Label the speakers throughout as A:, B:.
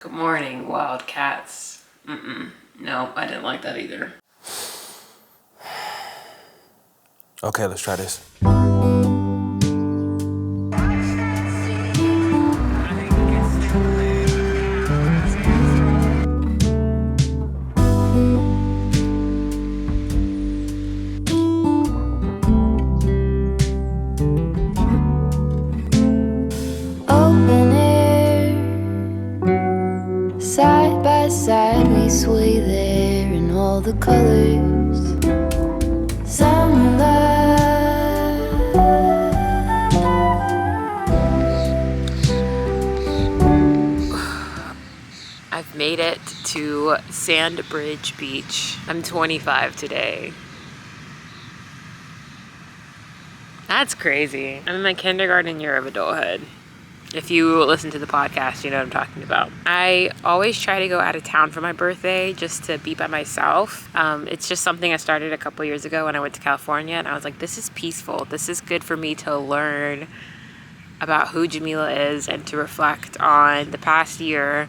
A: Good morning, wild cats. No, I didn't like that either.
B: Okay, let's try this.
C: Open air, side by side we sway there in all the colors. Summer love.
A: I've made it to Sandbridge Beach. I'm 25 today. That's crazy. I'm in my kindergarten year of adulthood. If you listen to the podcast, you know what I'm talking about. I always try to go out of town for my birthday just to be by myself. It's just something I started a couple years ago when I went to California, and I was like, this is peaceful. This is good for me to learn about who Jamilah is and to reflect on the past year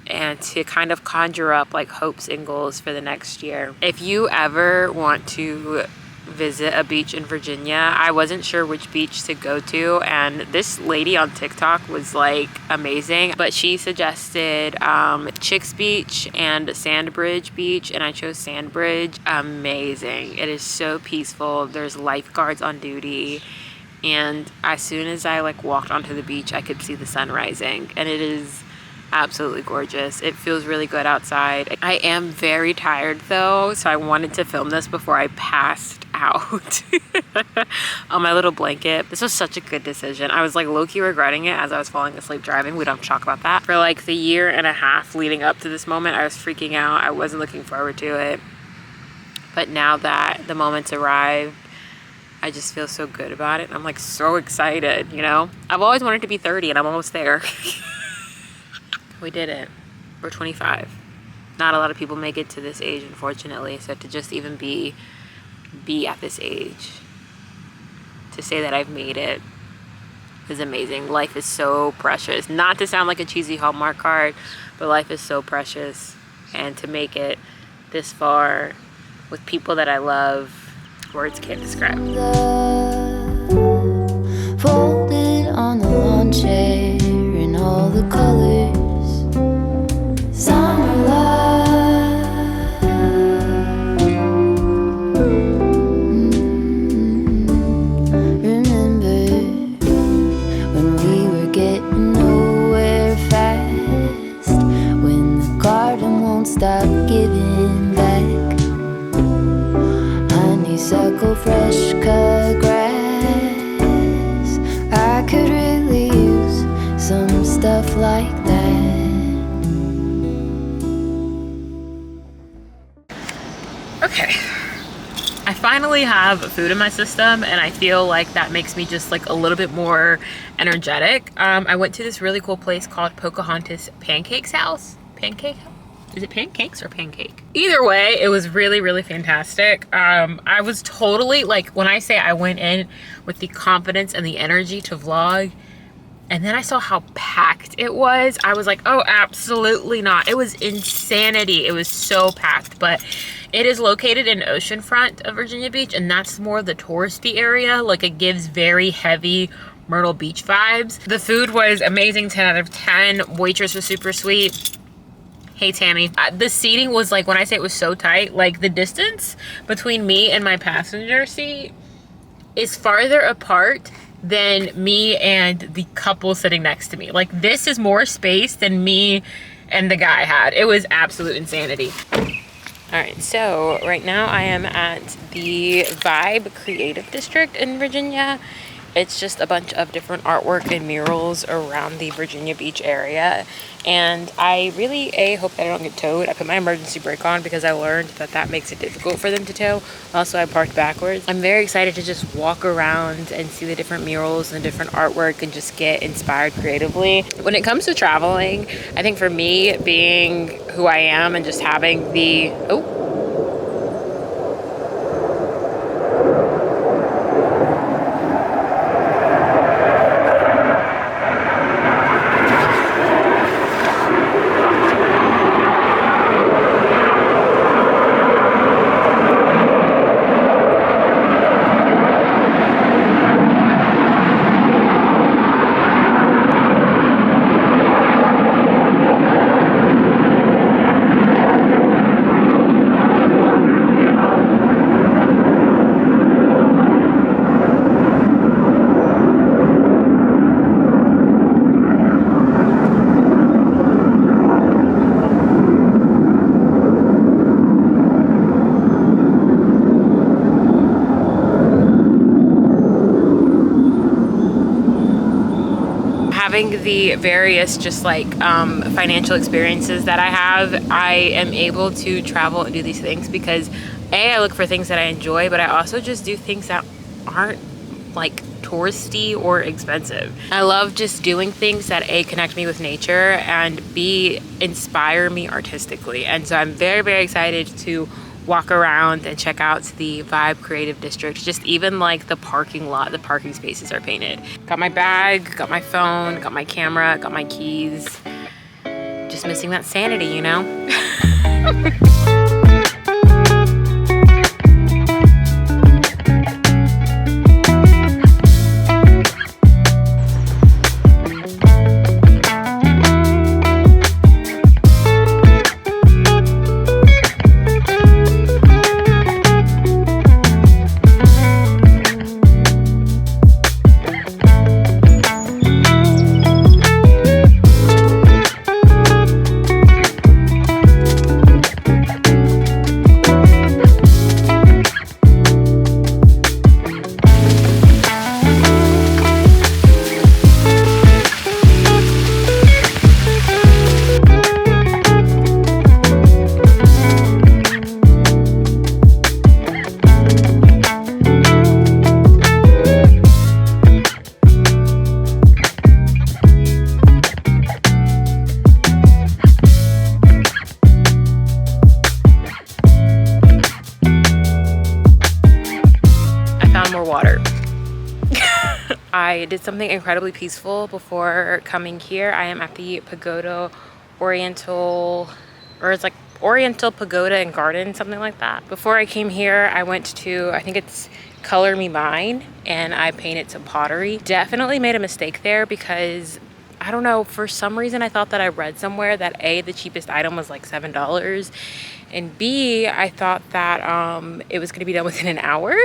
A: and to kind of conjure up like hopes and goals for the next year. If you ever want to visit a beach in Virginia, I wasn't sure which beach to go to, and this lady on TikTok was like amazing, but she suggested Chicks Beach and Sandbridge Beach, and I chose Sandbridge. Amazing. It is so peaceful. There's lifeguards on duty, and as soon as I like walked onto the beach, I could see the sun rising, and it is absolutely gorgeous. It feels really good outside. I am very tired though, so I wanted to film this before I passed out on my little blanket. This was such a good decision. I was like low-key regretting it as I was falling asleep driving. We don't have to talk about that. For like the year and a half leading up to this moment, I was freaking out. I wasn't looking forward to it. But now that the moment's arrived, I just feel so good about it. I'm like so excited, you know? I've always wanted to be 30 and I'm almost there. We did it. We're 25. Not a lot of people make it to this age, unfortunately. So to just even be at this age, to say that I've made it is amazing. Life is so precious. Not to sound like a cheesy Hallmark card, but life is so precious. And to make it this far with people that I love, words can't describe.
C: Love, folded on the lawn chair in all the colors. Summer love. Remember when we were getting nowhere fast, when the garden won't stop giving back. Honeysuckle, fresh cut grass. I could really use some stuff like that.
A: Okay, I finally have food in my system, and I feel like that makes me just like a little bit more energetic. I went to this really cool place called Pocahontas Pancake's House. Pancake? Is it pancakes or pancake? Either way, it was really, really fantastic. I was totally like, when I say I went in with the confidence and the energy to vlog, and then I saw how packed it was, I was like, oh, absolutely not. It was insanity. It was so packed, but it is located in oceanfront of Virginia Beach, and that's more the touristy area. Like, it gives very heavy Myrtle Beach vibes. The food was amazing, 10 out of 10. Waitress was super sweet. Hey, Tammy. The seating was like, when I say it was so tight, like the distance between me and my passenger seat is farther apart than me and the couple sitting next to me. Like, this is more space than me and the guy had. It was absolute insanity. All right, so right now I am at the Vibe Creative District in Virginia. It's just a bunch of different artwork and murals around the Virginia Beach area. And I really, hope that I don't get towed. I put my emergency brake on because I learned that that makes it difficult for them to tow. Also, I parked backwards. I'm very excited to just walk around and see the different murals and different artwork and just get inspired creatively. When it comes to traveling, I think for me, being who I am and just having the, having the various just like financial experiences that I have, I am able to travel and do these things because I look for things that I enjoy, but I also just do things that aren't like touristy or expensive. I love just doing things that connect me with nature and inspire me artistically. And so I'm very, very excited to walk around and check out the Vibe Creative District. Just even like the parking lot, the parking spaces are painted. Got my bag, got my phone, got my camera, got my keys. Just missing that sanity, you know? I did something incredibly peaceful before coming here. I am at the Pagoda Oriental, or it's like Oriental Pagoda and Garden, something like that. Before I came here, I went to, I think it's Color Me Mine, and I painted some pottery. Definitely made a mistake there because I don't know, for some reason I thought that I read somewhere that A, the cheapest item was like $7, and B, I thought that it was going to be done within an hour.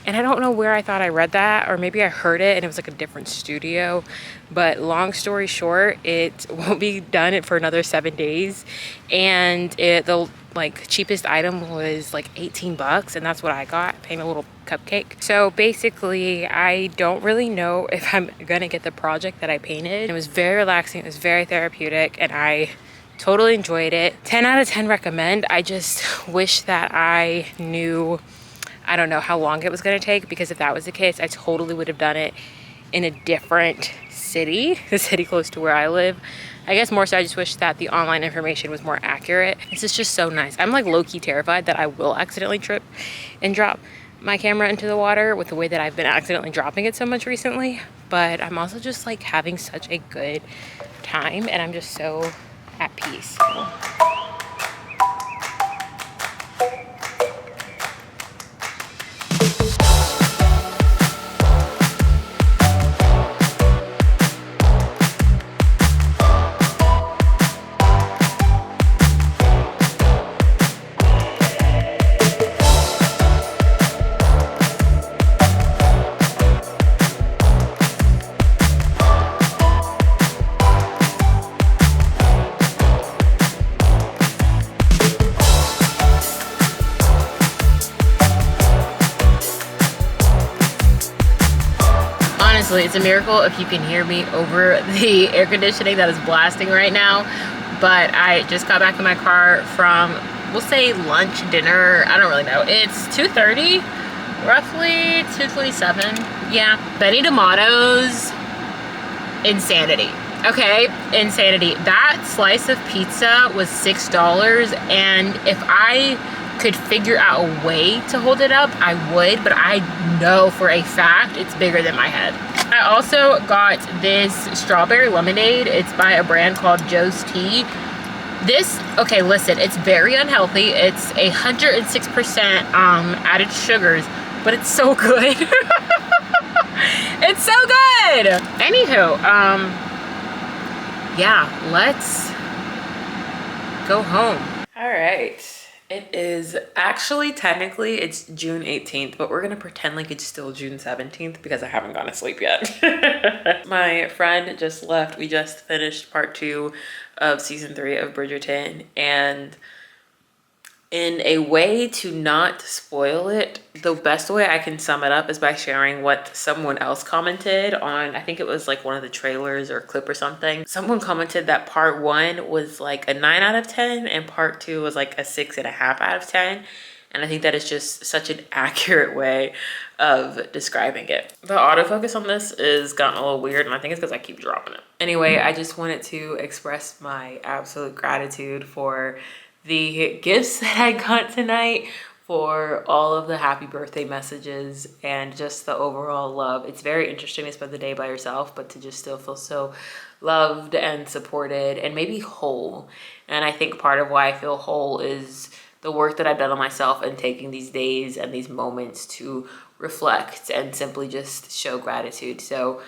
A: And I don't know where I thought I read that, or maybe I heard it and it was like a different studio. But long story short, it won't be done for another 7 days. And the like cheapest item was like 18 bucks, and that's what I got, paying a little cupcake. So basically, I don't really know if I'm gonna get the project that I painted. It was very relaxing, it was very therapeutic, and I totally enjoyed it. 10 out of 10 recommend. I just wish that I knew, I don't know how long it was gonna take, because if that was the case, I totally would have done it in a different city, the city close to where I live. I guess more so I just wish that the online information was more accurate. This is just so nice. I'm like low-key terrified that I will accidentally trip and drop my camera into the water with the way that I've been accidentally dropping it so much recently. But I'm also just like having such a good time, and I'm just so at peace. Honestly, it's a miracle if you can hear me over the air conditioning that is blasting right now. But I just got back in my car from, we'll say lunch, dinner, I don't really know. It's 2:30, roughly 2:27. Yeah. Benny D'Amato's, insanity. Okay, insanity. That slice of pizza was $6, and if I could figure out a way to hold it up, I would, but I know for a fact it's bigger than my head. I also got this strawberry lemonade. It's by a brand called Joe's Tea. This, okay, listen, it's very unhealthy. It's 106% added sugars, but it's so good. It's so good. Anywho, yeah, let's go home. All right. It is actually, technically, it's June 18th, but we're going to pretend like it's still June 17th because I haven't gone to sleep yet. My friend just left. We just finished part 2 of season 3 of Bridgerton, and In a way to not spoil it, the best way I can sum it up is by sharing what someone else commented on, I think it was like one of the trailers or a clip or something. Someone commented that part 1 was like a 9 out of 10 and part 2 was like a 6.5 out of 10. And I think that is just such an accurate way of describing it. The autofocus on this is gotten a little weird, and I think it's because I keep dropping it. Anyway, I just wanted to express my absolute gratitude for the gifts that I got tonight, for all of the happy birthday messages, and just the overall love. It's very interesting to spend the day by yourself, but to just still feel so loved and supported and maybe whole. And I think part of why I feel whole is the work that I've done on myself and taking these days and these moments to reflect and simply just show gratitude. So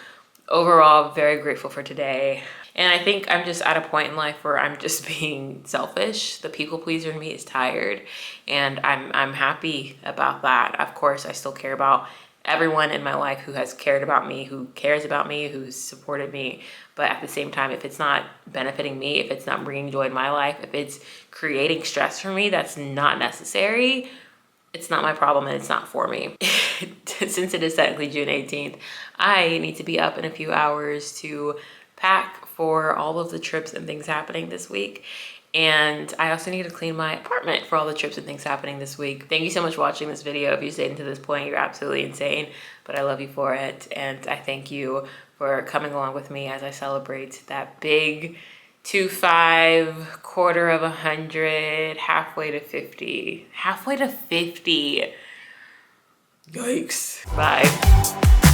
A: overall, very grateful for today. And I think I'm just at a point in life where I'm just being selfish. The people pleaser in me is tired, and I'm happy about that. Of course, I still care about everyone in my life who has cared about me, who cares about me, who's supported me. But at the same time, if it's not benefiting me, if it's not bringing joy in my life, if it's creating stress for me that's not necessary, it's not my problem and it's not for me. Since it is technically June 18th, I need to be up in a few hours to pack for all of the trips and things happening this week. And I also need to clean my apartment for all the trips and things happening this week. Thank you so much for watching this video. If you stayed into this point, you're absolutely insane, but I love you for it. And I thank you for coming along with me as I celebrate that big 2-5, quarter of 100, halfway to 50. Halfway to 50. Yikes. Bye.